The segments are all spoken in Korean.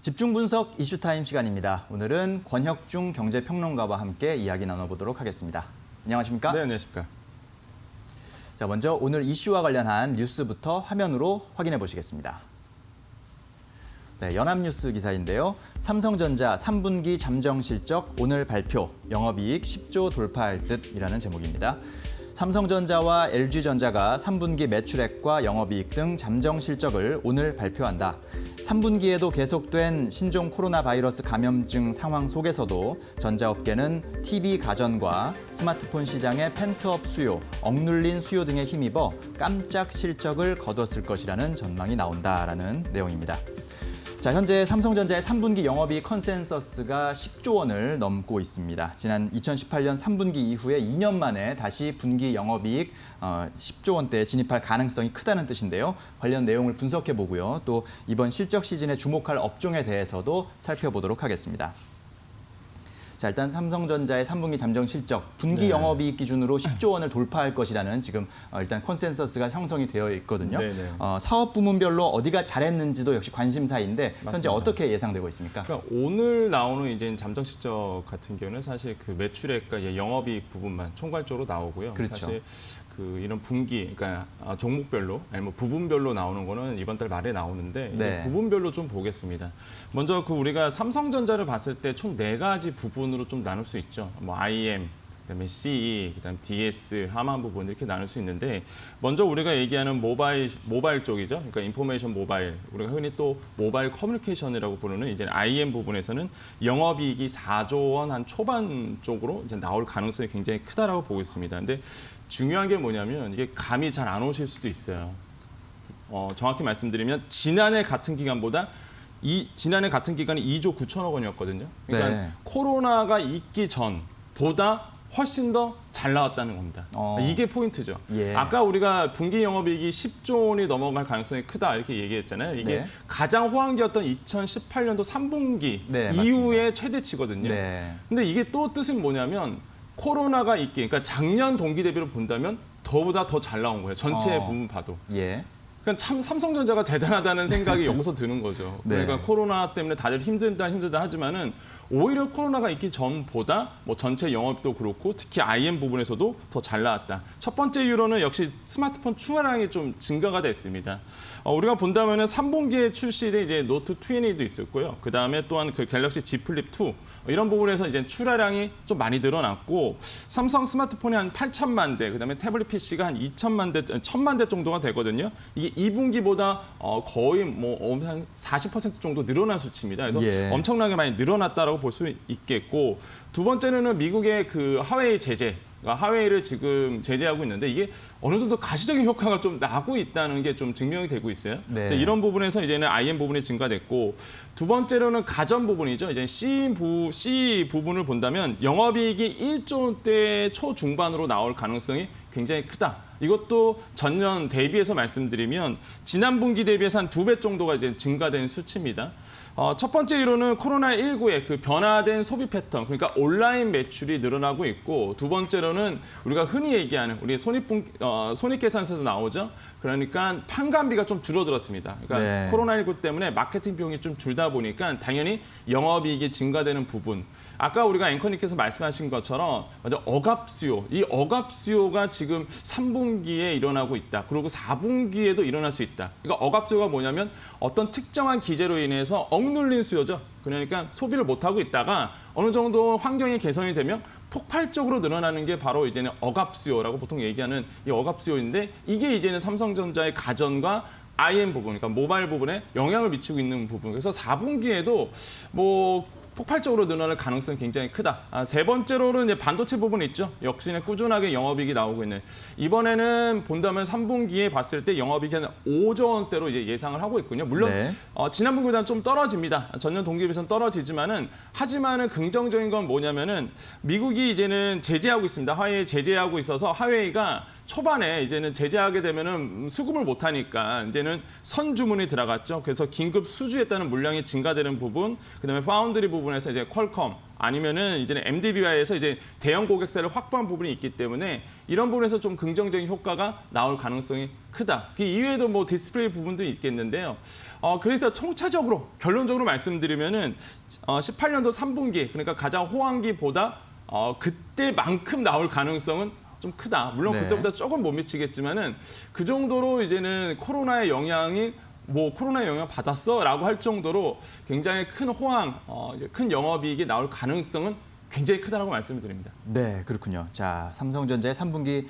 집중 분석 이슈타임 시간입니다. 오늘은 권혁중 경제평론가와 함께 이야기 나눠보도록 하겠습니다. 안녕하십니까? 네, 안녕하십니까? 자, 먼저 오늘 이슈와 관련한 뉴스부터 화면으로 확인해 보시겠습니다. 네, 연합뉴스 기사인데요. 삼성전자 3분기 잠정 실적 오늘 발표, 영업이익 10조 돌파할 듯이라는 제목입니다. 삼성전자와 LG전자가 3분기 매출액과 영업이익 등 잠정 실적을 오늘 발표한다. 3분기에도 계속된 신종 코로나 바이러스 감염증 상황 속에서도 전자업계는 TV 가전과 스마트폰 시장의 펜트업 수요, 억눌린 수요 등에 힘입어 깜짝 실적을 거뒀을 것이라는 전망이 나온다라는 내용입니다. 자, 현재 삼성전자의 3분기 영업이익 컨센서스가 10조 원을 넘고 있습니다. 지난 2018년 3분기 이후에 2년 만에 다시 분기 영업이익 10조 원대에 진입할 가능성이 크다는 뜻인데요. 관련 내용을 분석해 보고요. 또 이번 실적 시즌에 주목할 업종에 대해서도 살펴보도록 하겠습니다. 자, 일단 삼성전자의 3분기 잠정 실적, 분기 영업이익 기준으로 10조 원을 돌파할 것이라는 지금 일단 컨센서스가 형성이 되어 있거든요. 사업 부문별로 어디가 잘했는지도 역시 관심사인데 현재 맞습니다. 어떻게 예상되고 있습니까? 그러니까 오늘 나오는 이제 잠정 실적 같은 경우는 사실 그 매출액과 영업이익 부분만 총괄적으로 나오고요. 그렇죠. 사실 그 이런 분기, 그러니까 종목별로 아니면 뭐 부분별로 나오는 거는 이번 달 말에 나오는데 이제 부분별로 좀 보겠습니다. 먼저 그 우리가 삼성전자를 봤을 때 총 4가지 부분으로 좀 나눌 수 있죠. 뭐 IM, 그다음에 CE, 그다음 DS, 하만 부분 이렇게 나눌 수 있는데 먼저 우리가 얘기하는 모바일 쪽이죠. 그러니까 인포메이션 모바일, 우리가 흔히 또 모바일 커뮤니케이션이라고 부르는 이제 IM 부분에서는 영업이익이 4조 원 한 초반 쪽으로 이제 나올 가능성이 굉장히 크다라고 보고 있습니다. 근데 중요한 게 뭐냐면 이게 감이 잘 안 오실 수도 있어요. 정확히 말씀드리면 지난해 같은 기간보다 지난해 같은 기간이 2조 9천억 원이었거든요. 그러니까 코로나가 있기 전보다 훨씬 더 잘 나왔다는 겁니다. 이게 포인트죠. 아까 우리가 분기 영업이익이 10조 원이 넘어갈 가능성이 크다 이렇게 얘기했잖아요. 이게 가장 호황기였던 2018년도 3분기 이후의 최대치거든요. 근데 이게 또 뜻은 뭐냐면 코로나가 있기, 그러니까 작년 동기 대비로 본다면 더보다 더 잘 나온 거예요. 전체 부분 봐도. 그러니까 참 삼성전자가 대단하다는 생각이 여기서 드는 거죠. 그러니까 코로나 때문에 다들 힘들다 하지만은 오히려 코로나가 있기 전보다 뭐 전체 영업도 그렇고 특히 IM 부분에서도 더 잘 나왔다. 첫 번째 이유로는 역시 스마트폰 출하량이 좀 증가가 됐습니다. 우리가 본다면은 3분기에 출시된 이제 노트 20도 있었고요. 그 다음에 또한 그 갤럭시 Z 플립 2 이런 부분에서 이제 출하량이 좀 많이 늘어났고 삼성 스마트폰이 한 8천만 대, 그 다음에 태블릿 PC가 한 2천만 대, 1,000만 대 정도가 되거든요. 이게 2분기보다 거의 뭐 한 40% 정도 늘어난 수치입니다. 그래서 엄청나게 많이 늘어났다라고 볼 수 있겠고, 두 번째는 미국의 그 하웨이 제재. 하웨이를 지금 제재하고 있는데 이게 어느 정도 가시적인 효과가 좀 나고 있다는 게 좀 증명이 되고 있어요. 이런 부분에서 이제는 IM 부분이 증가됐고, 두 번째로는 가전 부분이죠. 이제 C 부분을 본다면 영업이익이 1조 원대 초중반으로 나올 가능성이 굉장히 크다. 이것도 전년 대비해서 말씀드리면 지난 분기 대비해서 한 2배 정도가 이제 증가된 수치입니다. 첫 번째 이유로는 코로나19의 그 변화된 소비 패턴, 그러니까 온라인 매출이 늘어나고 있고, 두 번째로는 우리가 흔히 얘기하는 우리 손익계산서에서 나오죠. 그러니까 판관비가 좀 줄어들었습니다. 그러니까 코로나19 때문에 마케팅 비용이 좀 줄다 보니까 당연히 영업이익이 증가되는 부분. 아까 우리가 앵커님께서 말씀하신 것처럼 맞아, 억압 수요. 이 억압 수요가 지금 3분기에 일어나고 있다. 그리고 4분기에도 일어날 수 있다. 그러니까 억압 수요가 뭐냐면 어떤 특정한 기제로 인해서 억눌린 수요죠. 그러니까 소비를 못하고 있다가 어느 정도 환경이 개선이 되면 폭발적으로 늘어나는 게 바로 이제는 억압 수요라고 보통 얘기하는 이 억압 수요인데, 이게 이제는 삼성전자의 가전과 IM 부분, 그러니까 모바일 부분에 영향을 미치고 있는 부분. 그래서 4분기에도 뭐 폭발적으로 늘어날 가능성이 굉장히 크다. 세 번째로는 이제 반도체 부분이 있죠. 역시나 꾸준하게 영업이익이 나오고 있는. 이번에는 본다면 3분기에 봤을 때 영업이익이 한 5조 원대로 이제 예상을 하고 있군요. 물론 지난 분기보다는 좀 떨어집니다. 전년 동기에 비해서는 떨어지지만은, 하지만은 긍정적인 건 뭐냐면은 미국이 이제는 제재하고 있습니다. 하웨이 제재하고 있어서 하웨이가 초반에 이제는 제재하게 되면은 수급을 못 하니까 이제는 선 주문이 들어갔죠. 그래서 긴급 수주에 따른 물량이 증가되는 부분, 그다음에 파운드리 부분에서 이제 퀄컴 아니면은 이제는 MDBI에서 이제 대형 고객사를 확보한 부분이 있기 때문에 이런 부분에서 좀 긍정적인 효과가 나올 가능성이 크다. 그 이외에도 뭐 디스플레이 부분도 있겠는데요. 그래서 총차적으로 결론적으로 말씀드리면은 18년도 3분기 그러니까 가장 호황기보다 그때만큼 나올 가능성은 좀 크다. 물론 네. 그때보다 조금 못 미치겠지만은 그 정도로 이제는 코로나의 영향이 뭐 코로나 영향 받았어라고 할 정도로 굉장히 큰 호황, 큰 영업이익이 나올 가능성은 굉장히 크다라고 말씀을 드립니다. 네, 그렇군요. 자, 삼성전자의 3분기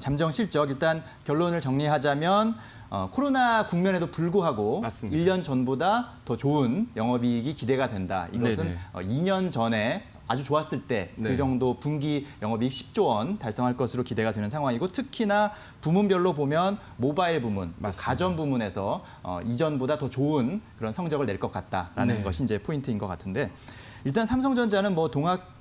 잠정 실적 일단 결론을 정리하자면 코로나 국면에도 불구하고 맞습니다. 1년 전보다 더 좋은 영업이익이 기대가 된다. 이것은 네네. 2년 전에 아주 좋았을 때 그 네. 정도 분기 영업이익 10조 원 달성할 것으로 기대가 되는 상황이고 특히나 부문별로 보면 모바일 부문, 맞습니다. 가전 부문에서 이전보다 더 좋은 그런 성적을 낼 것 같다라는 네. 것이 이제 포인트인 것 같은데 일단 삼성전자는 뭐 동학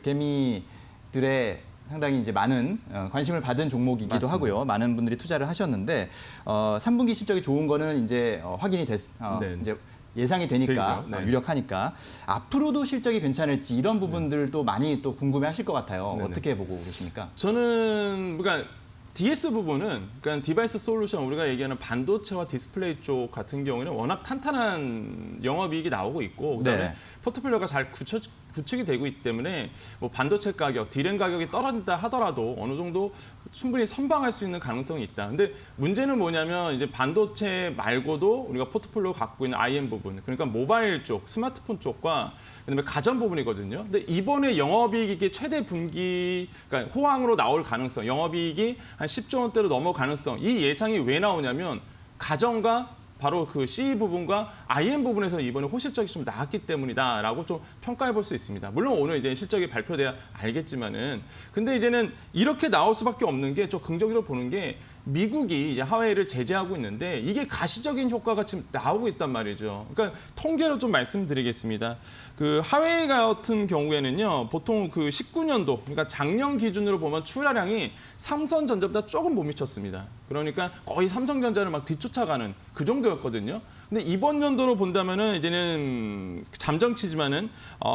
개미들의 상당히 이제 많은 관심을 받은 종목이기도 맞습니다. 하고요. 많은 분들이 투자를 하셨는데 3분기 실적이 좋은 거는 이제 확인이 네. 이제 예상이 되니까 되죠. 네. 유력하니까 앞으로도 실적이 괜찮을지 이런 부분들도 많이 또 궁금해하실 것 같아요. 네네. 어떻게 보고 계십니까? 저는 그러니까 DS 부분은 그러니까 디바이스 솔루션 우리가 얘기하는 반도체와 디스플레이 쪽 같은 경우에는 워낙 탄탄한 영업이익이 나오고 있고 그다음에 네. 포트폴리오가 잘 구축이 되고 있기 때문에 뭐 반도체 가격, 디램 가격이 떨어진다 하더라도 어느 정도 충분히 선방할 수 있는 가능성이 있다. 근데 문제는 뭐냐면 이제 반도체 말고도 우리가 포트폴리오 갖고 있는 IM 부분, 그러니까 모바일 쪽, 스마트폰 쪽과 그다음에 가전 부분이거든요. 근데 이번에 영업이익이 최대 분기, 그러니까 호황으로 나올 가능성, 영업이익이 한 10조 원대로 넘어갈 가능성, 이 예상이 왜 나오냐면 가전과 바로 그 CE 부분과 IM 부분에서 이번에 호실적이 좀 나왔기 때문이다라고 좀 평가해 볼 수 있습니다. 물론 오늘 이제 실적이 발표돼야 알겠지만은 근데 이제는 이렇게 나올 수밖에 없는 게 좀 긍정적으로 보는 게 미국이 이제 하웨이를 제재하고 있는데 이게 가시적인 효과가 지금 나오고 있단 말이죠. 그러니까 통계로 좀 말씀드리겠습니다. 그 하웨이 같은 경우에는요, 보통 그 19년도, 그러니까 작년 기준으로 보면 출하량이 삼성전자보다 조금 못 미쳤습니다. 그러니까 거의 삼성전자를 막 뒤쫓아가는 그 정도였거든요. 근데 이번 연도로 본다면은 이제는 잠정치지만은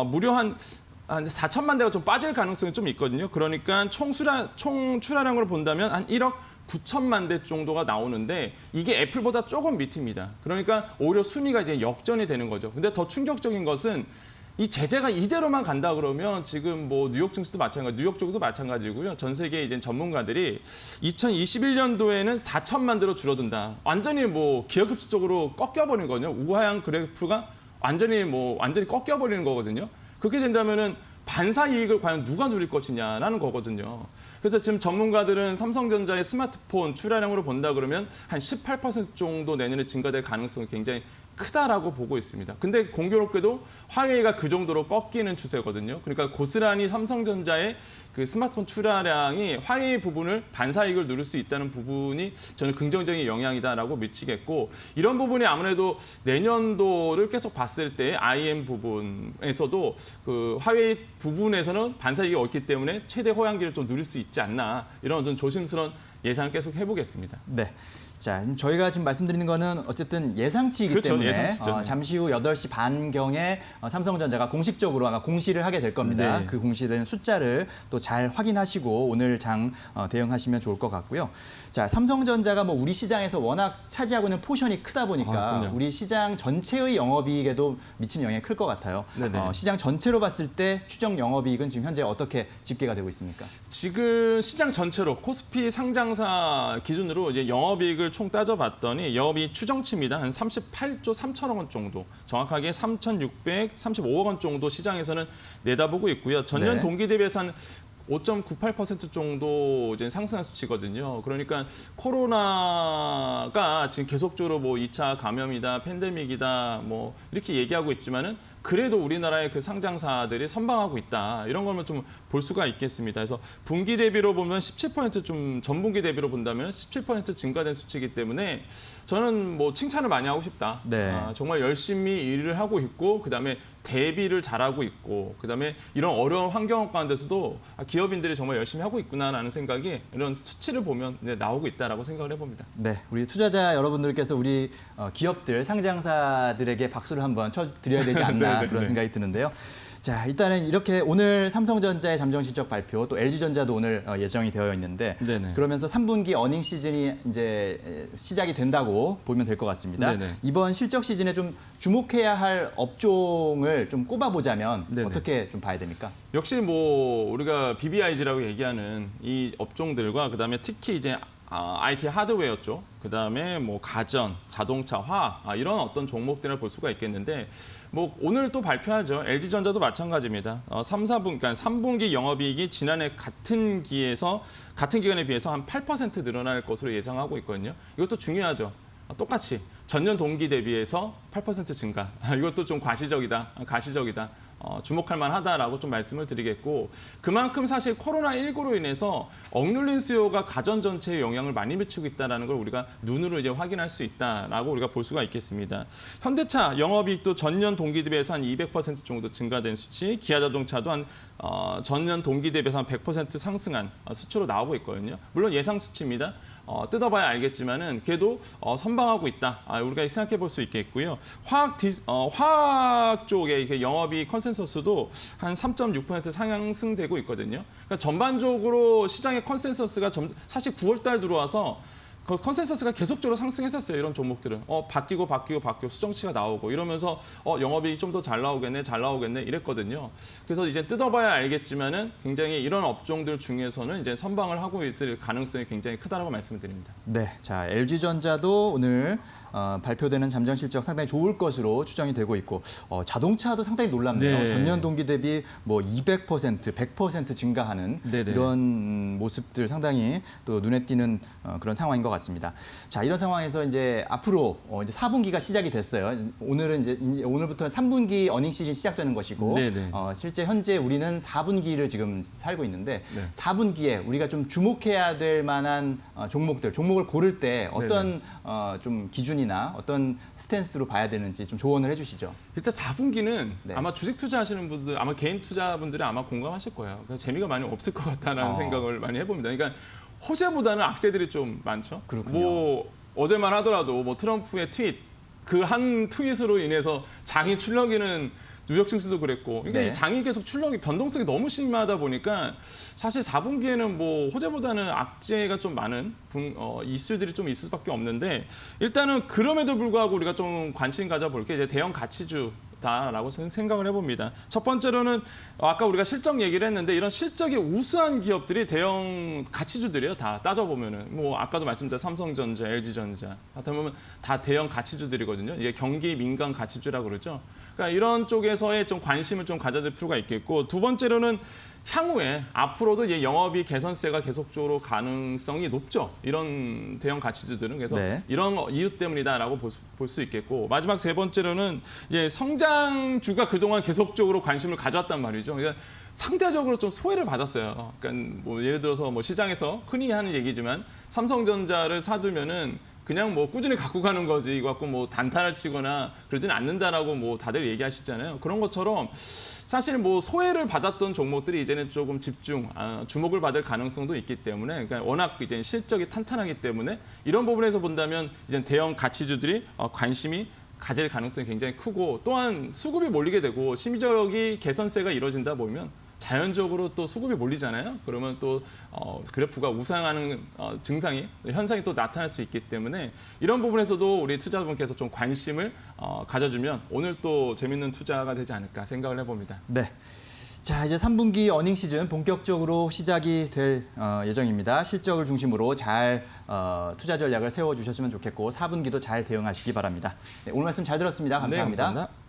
무려 한 4천만 대가 좀 빠질 가능성이 좀 있거든요. 그러니까 총 출하량으로 본다면 한 1억 9천만 대 정도가 나오는데 이게 애플보다 조금 밑입니다. 그러니까 오히려 순위가 이제 역전이 되는 거죠. 근데 더 충격적인 것은 이 제재가 이대로만 간다 그러면 지금 뭐 뉴욕 증시도 마찬가지, 뉴욕 쪽도 마찬가지고요. 전 세계 이제 전문가들이 2021년도에는 4천만 대로 줄어든다. 완전히 뭐 기하급수적으로 꺾여버린 거거든요. 우하향 그래프가 완전히 꺾여버리는 거거든요. 그렇게 된다면은 반사 이익을 과연 누가 누릴 것이냐라는 거거든요. 그래서 지금 전문가들은 삼성전자의 스마트폰 출하량으로 본다 그러면 한 18% 정도 내년에 증가될 가능성이 굉장히 크다라고 보고 있습니다. 근데 공교롭게도 화웨이가 그 정도로 꺾이는 추세거든요. 그러니까 고스란히 삼성전자의 그 스마트폰 출하량이 화웨이 부분을 반사이익을 누릴 수 있다는 부분이 저는 긍정적인 영향이다라고 미치겠고 이런 부분이 아무래도 내년도를 계속 봤을 때 IM 부분에서도 그 화웨이 부분에서는 반사이익이 없기 때문에 최대 호황기를 좀 누릴 수 있지 않나 이런 좀 조심스러운 예상을 계속 해보겠습니다. 네. 자, 저희가 지금 말씀드리는 거는 어쨌든 예상치이기 그렇죠, 때문에 예상치죠. 잠시 후 8시 반경에 삼성전자가 공식적으로 아마 공시를 하게 될 겁니다. 네. 그 공시된 숫자를 또 잘 확인하시고 오늘 장 대응하시면 좋을 것 같고요. 자, 삼성전자가 뭐 우리 시장에서 워낙 차지하고 있는 포션이 크다 보니까 그럼요. 우리 시장 전체의 영업이익에도 미치는 영향이 클 것 같아요. 네네. 시장 전체로 봤을 때 추정 영업이익은 지금 현재 어떻게 집계가 되고 있습니까? 지금 시장 전체로 코스피 상장사 기준으로 이제 영업이익을 총 따져봤더니 영업이익 추정치입니다. 한 38조 3천억 원 정도, 정확하게 3,635억 원 정도 시장에서는 내다보고 있고요. 전년 네. 동기 대비해서 한 5.98% 정도 이제 상승한 수치거든요. 그러니까 코로나가 지금 계속적으로 뭐 2차 감염이다, 팬데믹이다, 뭐 이렇게 얘기하고 있지만은 그래도 우리나라의 그 상장사들이 선방하고 있다. 이런 거는 좀 볼 수가 있겠습니다. 그래서 분기 대비로 보면 17% 좀 전분기 대비로 본다면 17% 증가된 수치이기 때문에 저는 뭐 칭찬을 많이 하고 싶다. 네. 정말 열심히 일을 하고 있고 그다음에 대비를 잘하고 있고 그다음에 이런 어려운 환경 가운데서도 기업인들이 정말 열심히 하고 있구나라는 생각이 이런 수치를 보면 나오고 있다라고 생각을 해봅니다. 네, 우리 투자자 여러분들께서 우리 기업들, 상장사들에게 박수를 한번 쳐드려야 되지 않나 그런 생각이 드는데요. 자, 일단은 이렇게 오늘 삼성전자의 잠정 실적 발표, 또 LG전자도 오늘 예정이 되어 있는데 네네. 그러면서 3분기 어닝 시즌이 이제 시작이 된다고 보면 될 것 같습니다. 네네. 이번 실적 시즌에 좀 주목해야 할 업종을 좀 꼽아보자면 네네. 어떻게 좀 봐야 됩니까? 역시 뭐 우리가 BBIG라고 얘기하는 이 업종들과 그다음에 특히 이제 IT 하드웨어 쪽, 그다음에 뭐 가전, 자동차, 화학 이런 어떤 종목들을 볼 수가 있겠는데 뭐 오늘 또 발표하죠. LG전자도 마찬가지입니다. 그러니까 3분기 영업이익이 지난해 같은 기간에 비해서 한 8% 늘어날 것으로 예상하고 있거든요. 이것도 중요하죠. 똑같이 전년 동기 대비해서 8% 증가. 이것도 좀 가시적이다. 주목할 만하다라고 좀 말씀을 드리겠고 그만큼 사실 코로나19로 인해서 억눌린 수요가 가전 전체에 영향을 많이 미치고 있다는 걸 우리가 눈으로 이제 확인할 수 있다라고 우리가 볼 수가 있겠습니다. 현대차 영업이익도 전년 동기 대비해서 한 200% 정도 증가된 수치, 기아자동차도 한 전년 동기 대비해서 한 100% 상승한 수치로 나오고 있거든요. 물론 예상 수치입니다. 뜯어봐야 알겠지만은 그래도 선방하고 있다. 우리가 생각해 볼 수 있겠고요. 화학 쪽의 영업이익 컨센서스도 한 3.6% 상승되고 있거든요. 그러니까 전반적으로 시장의 컨센서스가 사실 9월 달 들어와서 그 컨센서스가 계속적으로 상승했었어요. 이런 종목들은 바뀌고 수정치가 나오고 이러면서 영업이익이 좀 더 잘 나오겠네 이랬거든요. 그래서 이제 뜯어봐야 알겠지만은 굉장히 이런 업종들 중에서는 이제 선방을 하고 있을 가능성이 굉장히 크다라고 말씀을 드립니다. 네, 자 LG전자도 오늘 발표되는 잠정 실적 상당히 좋을 것으로 추정이 되고 있고 자동차도 상당히 놀랍네요. 네. 전년 동기 대비 뭐 200%, 100% 증가하는 네네. 이런 모습들 상당히 또 눈에 띄는 그런 상황인 것 같습니다. 자, 이런 상황에서 이제 앞으로 이제 4분기가 시작이 됐어요. 오늘부터는 3분기 어닝 시즌 시작되는 것이고 네네. 실제 현재 우리는 4분기를 지금 살고 있는데 네. 4분기에 우리가 좀 주목해야 될 만한 종목을 고를 때 어떤 좀 기준이나 어떤 스탠스로 봐야 되는지 좀 조언을 해주시죠. 일단 4분기는 네. 아마 주식 투자하시는 분들, 아마 개인 투자분들은 아마 공감하실 거예요. 그래서 재미가 많이 없을 것 같다는 생각을 많이 해봅니다. 그러니까 호재보다는 악재들이 좀 많죠. 그렇군요. 뭐 어제만 하더라도 뭐 트럼프의 그 한 트윗으로 인해서 장이 출렁이는 뉴욕 증시도 그랬고, 그러니까 네. 이 장이 계속 변동성이 너무 심하다 보니까 사실 4분기에는 뭐 호재보다는 악재가 좀 많은 이슈들이 좀 있을 수밖에 없는데 일단은 그럼에도 불구하고 우리가 좀 관심 가져볼 게 이제 대형 가치주. 다라고 생각을 해봅니다. 첫 번째로는 아까 우리가 실적 얘기를 했는데 이런 실적이 우수한 기업들이 대형 가치주들이에요. 다 따져보면은 뭐 아까도 말씀드린 삼성전자, LG전자 하다 보면 다 대형 가치주들이거든요. 이게 경기 민감 가치주라고 그러죠. 그러니까 이런 쪽에서의 좀 관심을 좀 가져줄 필요가 있겠고 두 번째로는 향후에 앞으로도 이 영업이익 개선세가 계속적으로 가능성이 높죠. 이런 대형 가치주들은 그래서 네. 이런 이유 때문이다라고 볼 수 있겠고 마지막 세 번째로는 이제 성장주가 그동안 계속적으로 관심을 가져왔단 말이죠. 그러니까 상대적으로 좀 소외를 받았어요. 그러니까 뭐 예를 들어서 뭐 시장에서 흔히 하는 얘기지만 삼성전자를 사두면은 그냥 뭐 꾸준히 갖고 가는 거지 이거 갖고 뭐 단타를 치거나 그러진 않는다라고 뭐 다들 얘기하시잖아요. 그런 것처럼 사실 뭐 소외를 받았던 종목들이 이제는 조금 주목을 받을 가능성도 있기 때문에 그러니까 워낙 이제 실적이 탄탄하기 때문에 이런 부분에서 본다면 이제 대형 가치주들이 관심이 가질 가능성이 굉장히 크고 또한 수급이 몰리게 되고 심리적인 개선세가 이루어진다 보면 자연적으로 또 수급이 몰리잖아요. 그러면 또 그래프가 우상하는 현상이 또 나타날 수 있기 때문에 이런 부분에서도 우리 투자분께서 좀 관심을 가져주면 오늘 또 재밌는 투자가 되지 않을까 생각을 해봅니다. 네. 자, 이제 3분기 어닝 시즌 본격적으로 시작이 될 예정입니다. 실적을 중심으로 잘 투자 전략을 세워주셨으면 좋겠고 4분기도 잘 대응하시기 바랍니다. 네, 오늘 말씀 잘 들었습니다. 감사합니다. 네, 감사합니다.